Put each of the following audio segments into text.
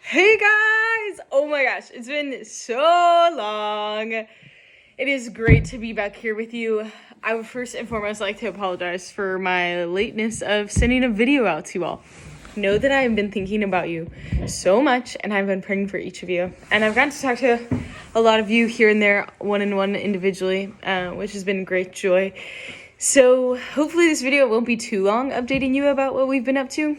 Hey guys! Oh my gosh, it's been so long. It is great to be back here with you. I would first and foremost like to apologize for my lateness of sending a video out to you all. Know that I have been thinking about you so much, and I've been praying for each of you. And I've gotten to talk to a lot of you here and there, one-on-one individually, which has been great joy. So hopefully this video won't be too long updating you about what we've been up to.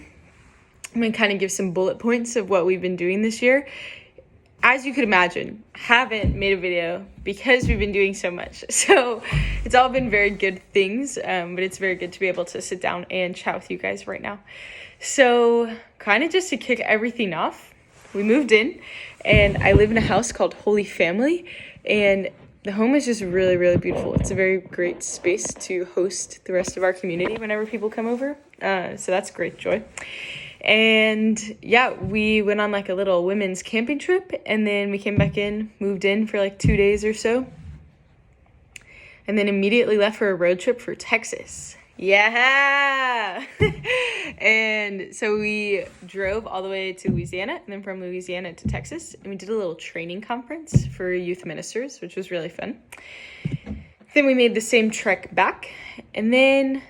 I'm going to kind of give some bullet points of what we've been doing this year. As you could imagine, haven't made a video because we've been doing so much. So it's all been very good things, but it's very good to be able to sit down and chat with you guys right now. So kind of just to kick everything off, we moved in and I live in a house called Holy Family, and the home is just really, really beautiful. It's a very great space to host the rest of our community whenever people come over. So that's great joy. And yeah, we went on like a little women's camping trip, and then we came back in, moved in for like 2 days or so, and then immediately left for a road trip for Texas. Yeah. And so we drove all the way to Louisiana, and then from Louisiana to Texas, and we did a little training conference for youth ministers, which was really fun. Then we made the same trek back, and then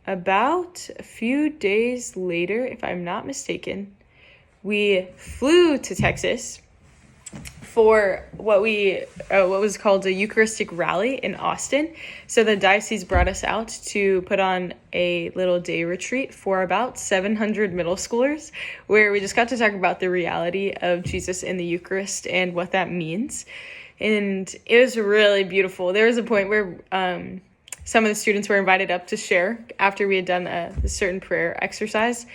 about a few days later, if I'm not mistaken, we flew to Texas for what was called a Eucharistic rally in Austin. So the diocese brought us out to put on a little day retreat for about 700 middle schoolers, where we just got to talk about the reality of Jesus in the Eucharist and what that means. And it was really beautiful. There was a point where some of the students were invited up to share after we had done a certain prayer exercise.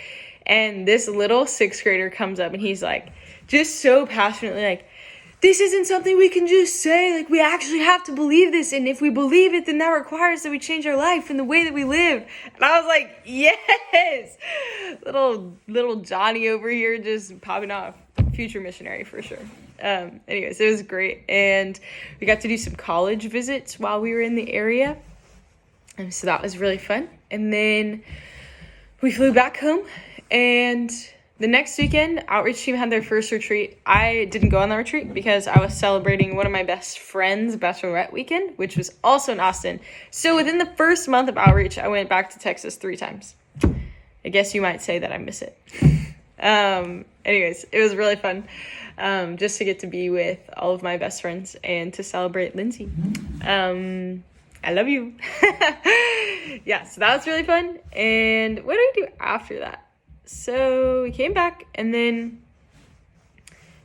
And this little sixth grader comes up and he's like, just so passionately like, this isn't something we can just say. Like, we actually have to believe this. And if we believe it, then that requires that we change our life and the way that we live. And I was like, yes, little Johnny over here just popping off. Future missionary for sure. Anyways, it was great. And we got to do some college visits while we were in the area. And so that was really fun. And then we flew back home, and the next weekend, Outreach Team had their first retreat. I didn't go on the retreat because I was celebrating one of my best friends' bachelorette weekend, which was also in Austin. So within the first month of Outreach, I went back to Texas 3 times. I guess you might say that I miss it. Anyways, it was really fun just to get to be with all of my best friends and to celebrate Lindsay. I love you. Yeah, so that was really fun. And what did we do after that? So we came back, and then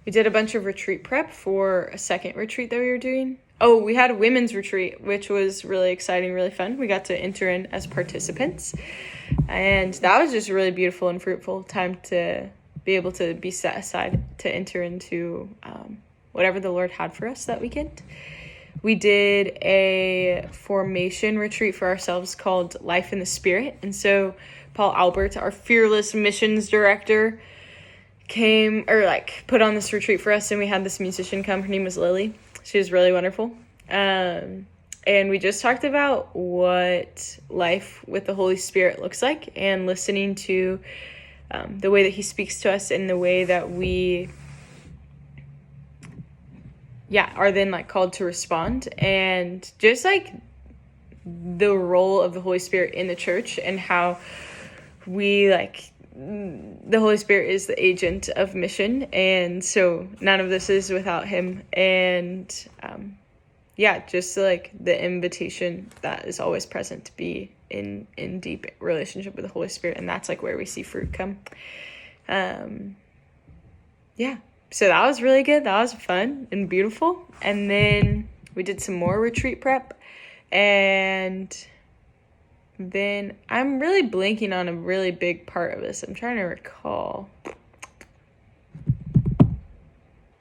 we did a bunch of retreat prep for a second retreat that we were doing. Oh, we had a women's retreat, which was really exciting, really fun. We got to enter in as participants. And that was just a really beautiful and fruitful time to be able to be set aside to enter into whatever the Lord had for us that weekend. We did a formation retreat for ourselves called Life in the Spirit. And so Paul Albert, our fearless missions director, put on this retreat for us, and we had this musician come. Her name was Lily. She was really wonderful. And we just talked about what life with the Holy Spirit looks like, and listening to the way that he speaks to us and the way that we are then called to respond, and just the role of the Holy Spirit in the church, and how we the Holy Spirit is the agent of mission, and so none of this is without him. And just the invitation that is always present to be in deep relationship with the Holy Spirit, and that's where we see fruit come. So that was really good. That was fun and beautiful. And then we did some more retreat prep. And then I'm really blanking on a really big part of this. I'm trying to recall.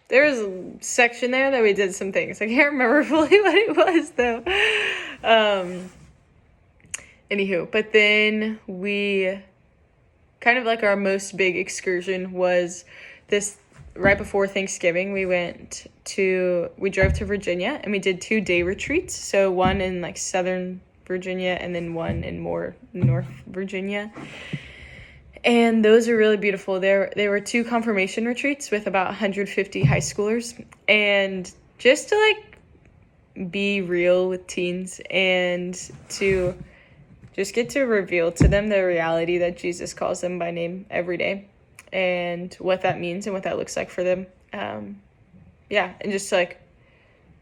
There was a section there that we did some things. I can't remember fully what it was, though. Anywho, but then we kind of our most big excursion was this. Right before Thanksgiving, we drove to Virginia, and we did 2 day retreats. So one in Southern Virginia, and then one in more North Virginia. And those are really beautiful. There were 2 confirmation retreats with about 150 high schoolers. And just to like be real with teens and to just get to reveal to them the reality that Jesus calls them by name every day and what that means and what that looks like for them. Yeah, and just to like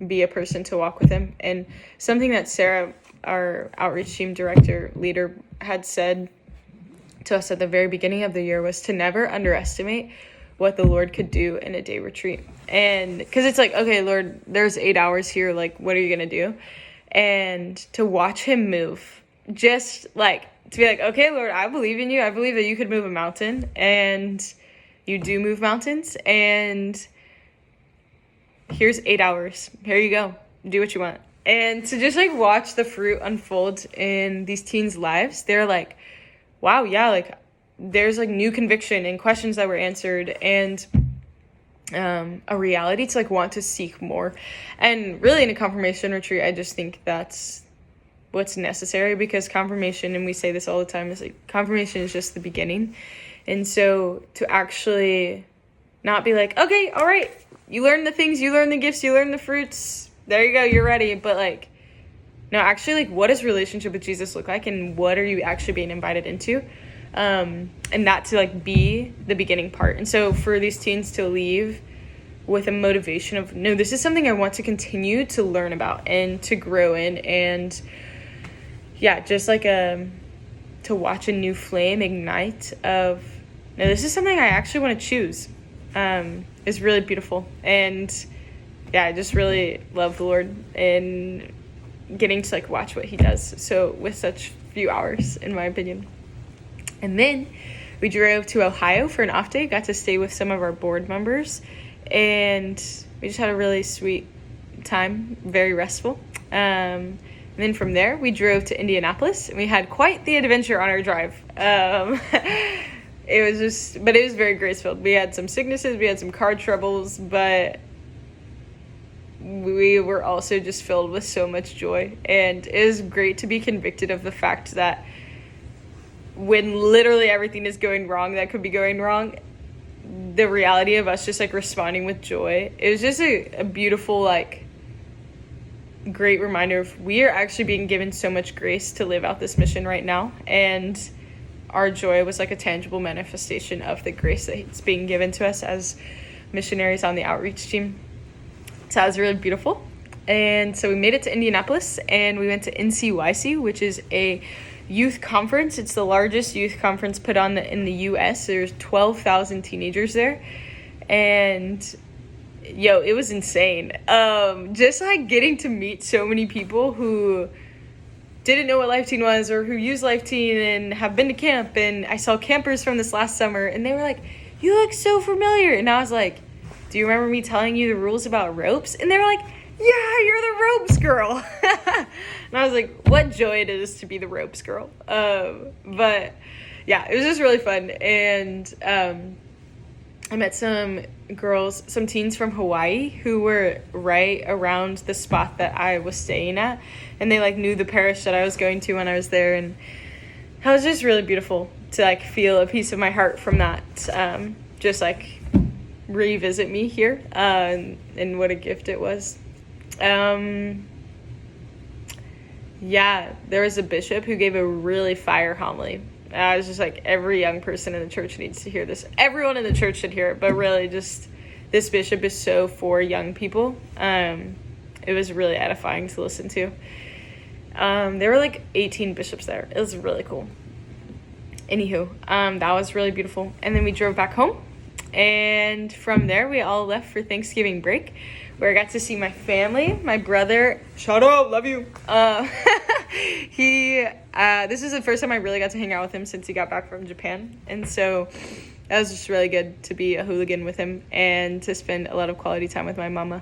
be a person to walk with him. And something that Sarah, our outreach team director leader, had said to us at the very beginning of the year was to never underestimate what the Lord could do in a day retreat. And because it's like, okay, Lord, there's 8 hours here. Like, what are you going to do? And to watch him move, just like to be like, okay, Lord, I believe in you. I believe that you could move a mountain, and you do move mountains. And here's 8 hours. Here you go. Do what you want. And to just like watch the fruit unfold in these teens' lives, they're like, wow, yeah, like there's like new conviction and questions that were answered, and a reality to like want to seek more. And really in a confirmation retreat, I just think that's what's necessary, because confirmation, and we say this all the time, is like confirmation is just the beginning. And so to actually not be like, okay, all right, you learn the things, you learn the gifts, you learn the fruits, there you go, you're ready. But like, no, actually, like, what does relationship with Jesus look like, and what are you actually being invited into? And that to like be the beginning part. And so for these teens to leave with a motivation of, no, this is something I want to continue to learn about and to grow in, and yeah, just like to watch a new flame ignite of, no, this is something I actually want to choose, is really beautiful. And yeah, I just really love the Lord and getting to like watch what he does so with such few hours, in my opinion. And then we drove to Ohio for an off day, got to stay with some of our board members, and we just had a really sweet time, very restful. And then from there we drove to Indianapolis, and we had quite the adventure on our drive. It was very grace-filled. We had some sicknesses, we had some car troubles, but we were also just filled with so much joy. And it was great to be convicted of the fact that when literally everything is going wrong that could be going wrong, the reality of us just like responding with joy, it was just a beautiful, like, great reminder of we are actually being given so much grace to live out this mission right now. And our joy was like a tangible manifestation of the grace that's being given to us as missionaries on the outreach team. So that was really beautiful. And so we made it to Indianapolis, and we went to NCYC, which is a youth conference. It's the largest youth conference put on in the U.S. There's 12,000 teenagers there. And yo, it was insane. Just like getting to meet so many people who didn't know what Life Teen was, or who use Life Teen and have been to camp. And I saw campers from this last summer, and they were like, you look so familiar. And I was like, do you remember me telling you the rules about ropes? And they were like, yeah, you're the ropes girl. And I was like, what joy it is to be the ropes girl. But yeah, it was just really fun. And I met some girls, some teens from Hawaii who were right around the spot that I was staying at. And they like knew the parish that I was going to when I was there. And it was just really beautiful to like feel a piece of my heart from that. Just like revisit me here, and what a gift it was. Yeah, there was a bishop who gave a really fire homily. I was just like, every young person in the church needs to hear this. Everyone in the church should hear it, but really just this bishop is so for young people. It was really edifying to listen to. There were like 18 bishops there. It was really cool. Anywho, that was really beautiful. And then we drove back home. And from there, we all left for Thanksgiving break, where I got to see my family. My brother, shout out, love you. This is the first time I really got to hang out with him since he got back from Japan. And so that was just really good to be a hooligan with him and to spend a lot of quality time with my mama.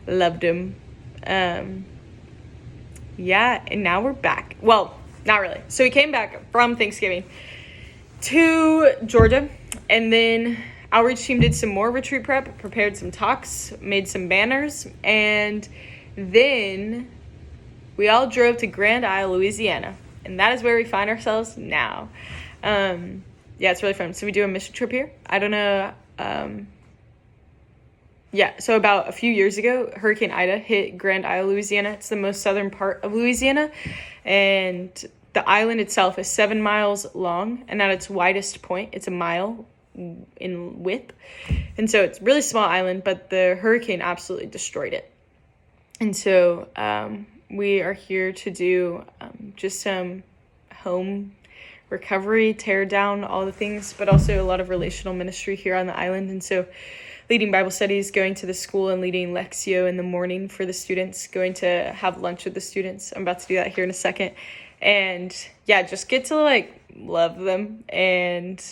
Loved him. Yeah, and now we're back. Well, not really. So we came back from Thanksgiving to Georgia, and then outreach team did some more retreat prep, prepared some talks, made some banners, and then we all drove to Grand Isle, Louisiana, and that is where we find ourselves now. yeah, it's really fun. So we do a mission trip here. I don't know. Yeah, so about a few years ago, Hurricane Ida hit Grand Isle, Louisiana. It's the most southern part of Louisiana, and the island itself is 7 miles long, and at its widest point, it's a mile in width. And so it's a really small island, but the hurricane absolutely destroyed it. And so we are here to do just some home recovery, tear down all the things, but also a lot of relational ministry here on the island. And so leading Bible studies, going to the school and leading Lectio in the morning for the students, going to have lunch with the students. I'm about to do that here in a second. And yeah, just get to like love them and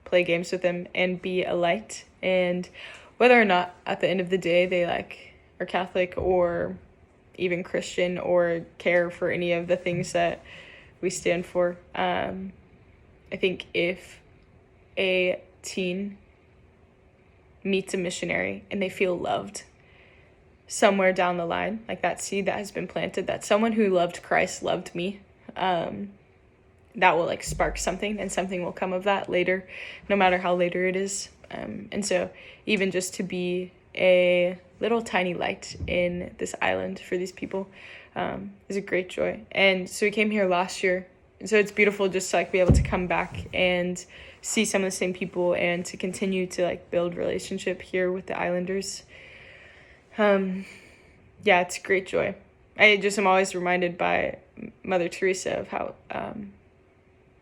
play games with them and be a light. And whether or not at the end of the day they like are Catholic or even Christian or care for any of the things that we stand for. I think if a teen meets a missionary and they feel loved somewhere down the line, like that seed that has been planted, that someone who loved Christ loved me, that will like spark something, and something will come of that later, no matter how later it is. And so even just to be a little tiny light in this island for these people is a great joy. And so we came here last year, and so it's beautiful just to like be able to come back and see some of the same people and to continue to like build relationship here with the islanders. Yeah, it's a great joy. I just am always reminded by Mother Teresa of how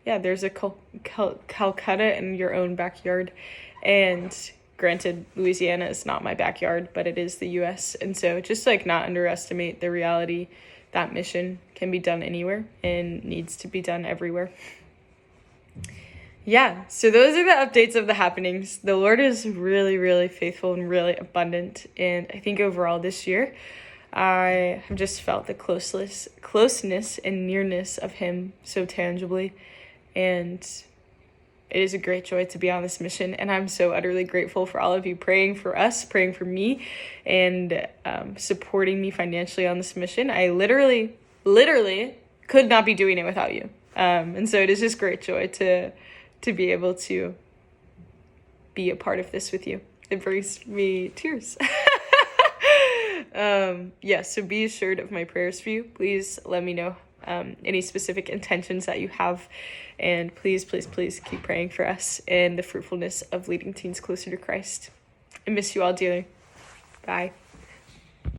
there's a Calcutta in your own backyard. And granted, Louisiana is not my backyard, but it is the US. And so just like not underestimate the reality that mission can be done anywhere and needs to be done everywhere. Yeah, so those are the updates of the happenings. The Lord is really, really faithful and really abundant. And I think overall this year, I have just felt the closeness and nearness of Him so tangibly. And it is a great joy to be on this mission. And I'm so utterly grateful for all of you praying for us, praying for me, and supporting me financially on this mission. I literally could not be doing it without you. And so it is just great joy to be able to be a part of this with you. It brings me tears. So be assured of my prayers for you. Please let me know any specific intentions that you have. And please, please, please keep praying for us and the fruitfulness of leading teens closer to Christ. I miss you all dearly. Bye.